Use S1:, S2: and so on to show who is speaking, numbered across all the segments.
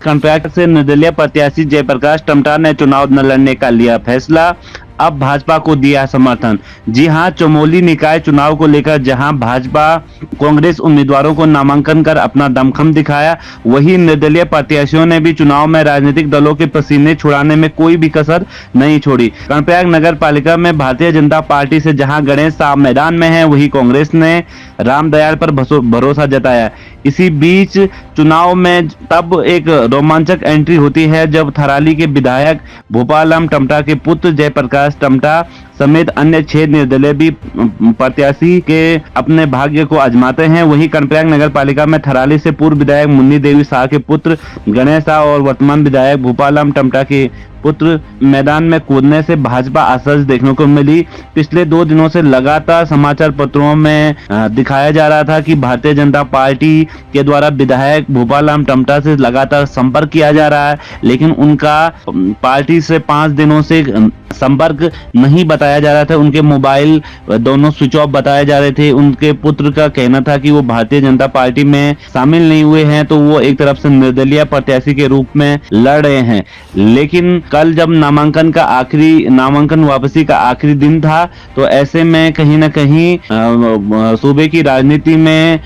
S1: कर्नाटक से निर्दलीय प्रत्याशी जयप्रकाश टमटा ने चुनाव न लड़ने का लिया फैसला, अब भाजपा को दिया समर्थन। जी हां, चमोली निकाय चुनाव को लेकर जहां भाजपा कांग्रेस उम्मीदवारों को नामांकन कर अपना दमखम दिखाया, वहीं निर्दलीय प्रत्याशियों ने भी चुनाव में राजनीतिक दलों के पसीने छुड़ाने में कोई भी कसर नहीं छोड़ी। कर्णप्रयाग नगर पालिका में भारतीय जनता पार्टी से जहां गणेश साहब मैदान में हैं, वहीं कांग्रेस ने रामदयाल पर भरोसा जताया। इसी बीच चुनाव में तब एक रोमांचक एंट्री होती है जब थराली के विधायक भोपाल राम टमटा के पुत्र जयप्रकाश टमटा समेत अन्य 6 निर्दलीय भी प्रत्याशी के अपने भाग्य को आजमाते हैं। वहीं कर्णप्रयाग नगर पालिका में थराली से पूर्व विधायक मुन्नी देवी शाह के पुत्र गणेश शाह और वर्तमान विधायक भोपाल राम टमटा के पुत्र मैदान में कूदने से भाजपा असहज देखने को मिली। पिछले 2 दिनों से लगातार समाचार पत्रों में दिखाया जा रहा था कि भारतीय जनता पार्टी के द्वारा विधायक भोपाल राम टमटा से लगातार संपर्क किया जा रहा है, लेकिन उनका पार्टी से 5 दिनों से संपर्क नहीं बताया जा रहा था। उनके मोबाइल दोनों स्विच ऑफ बताए जा रहे थे। उनके पुत्र का कहना था कि वो भारतीय जनता पार्टी में शामिल नहीं हुए हैं, तो वो एक तरफ से निर्दलीय प्रत्याशी के रूप में लड़ रहे हैं। लेकिन कल जब नामांकन वापसी का आखिरी दिन था, तो ऐसे में कहीं ना कहीं सूबे की राजनीति में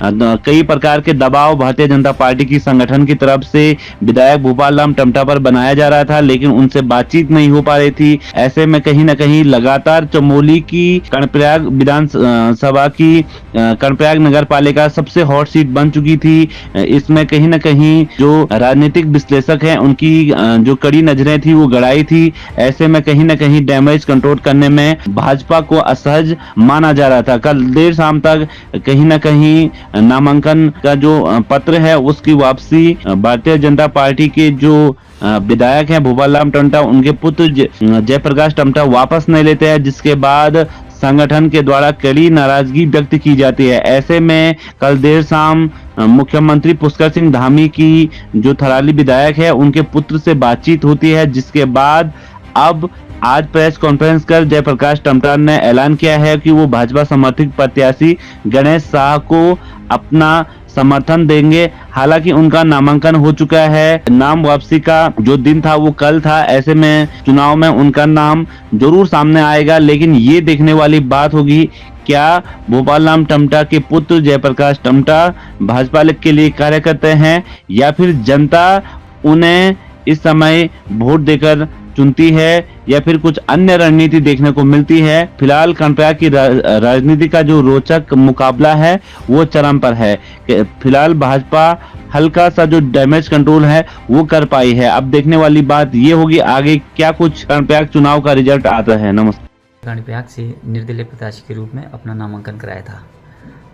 S1: कई प्रकार के दबाव भारतीय जनता पार्टी की संगठन की तरफ से विधायक भोपाल राम टमटा पर बनाया जा रहा था, लेकिन उनसे बातचीत नहीं हो पा रही थी। ऐसे में कहीं ना कहीं लगातार चमोली की कर्णप्रयाग विधानसभा की कर्णप्रयाग नगर पालिका सबसे हॉट सीट बन चुकी थी। इसमें कहीं ना कहीं जो राजनीतिक विश्लेषक हैं, उनकी जो कड़ी नजरें थी वो गड़ाई थी। ऐसे में कहीं ना कहीं डैमेज कंट्रोल करने में भाजपा को असहज माना जा रहा था। कल देर शाम तक कहीं ना कहीं नामांकन का जो पत्र है उसकी वापसी भारतीय जनता पार्टी के जो विधायक हैं भोपाल राम टमटा, उनके पुत्र जयप्रकाश टमटा वापस नहीं लेते हैं, जिसके बाद संगठन के द्वारा कड़ी नाराजगी व्यक्त की जाती है। ऐसे में कल देर शाम मुख्यमंत्री पुष्कर सिंह धामी की जो थराली विधायक है उनके पुत्र से बातचीत होती है, जिसके बाद अब आज प्रेस कॉन्फ्रेंस कर जयप्रकाश टमटा ने ऐलान किया है कि वो भाजपा समर्थित प्रत्याशी गणेश शाह को अपना समर्थन देंगे। हालांकि उनका नामांकन हो चुका है, नाम वापसी का जो दिन था वो कल था। ऐसे में चुनाव में उनका नाम जरूर सामने आएगा, लेकिन ये देखने वाली बात होगी क्या भोपाल राम टमटा के पुत्र जयप्रकाश टमटा भाजपा के लिए कार्य करते हैं या फिर जनता उन्हें इस समय वोट देकर चुनती है या फिर कुछ अन्य रणनीति देखने को मिलती है। फिलहाल कर्णप्रयाग की राजनीति का जो रोचक मुकाबला है वो चरम पर है। फिलहाल भाजपा हल्का सा जो डैमेज कंट्रोल है वो कर पाई है। अब देखने वाली बात ये होगी आगे क्या कुछ कर्णप्रयाग चुनाव का रिजल्ट आता है। नमस्कार।
S2: कर्णप्रयाग से निर्दलीय प्रत्याशी के रूप में अपना नामांकन कराया था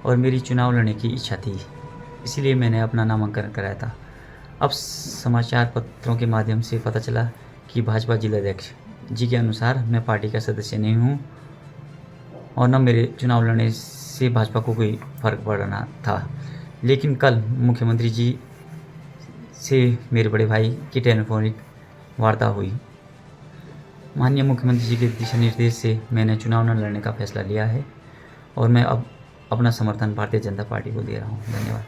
S2: और मेरी चुनाव लड़ने की इच्छा थी, इसीलिए मैंने अपना नामांकन कराया था। अब समाचार पत्रों के माध्यम से पता चला कि भाजपा जिलाध्यक्ष जी के अनुसार मैं पार्टी का सदस्य नहीं हूं और न मेरे चुनाव लड़ने से भाजपा को कोई फर्क पड़ना था। लेकिन कल मुख्यमंत्री जी से मेरे बड़े भाई की टेलीफोनिक वार्ता हुई। माननीय मुख्यमंत्री जी के दिशा निर्देश से मैंने चुनाव न लड़ने का फैसला लिया है और मैं अब अपना समर्थन भारतीय जनता पार्टी को दे रहा हूँ। धन्यवाद।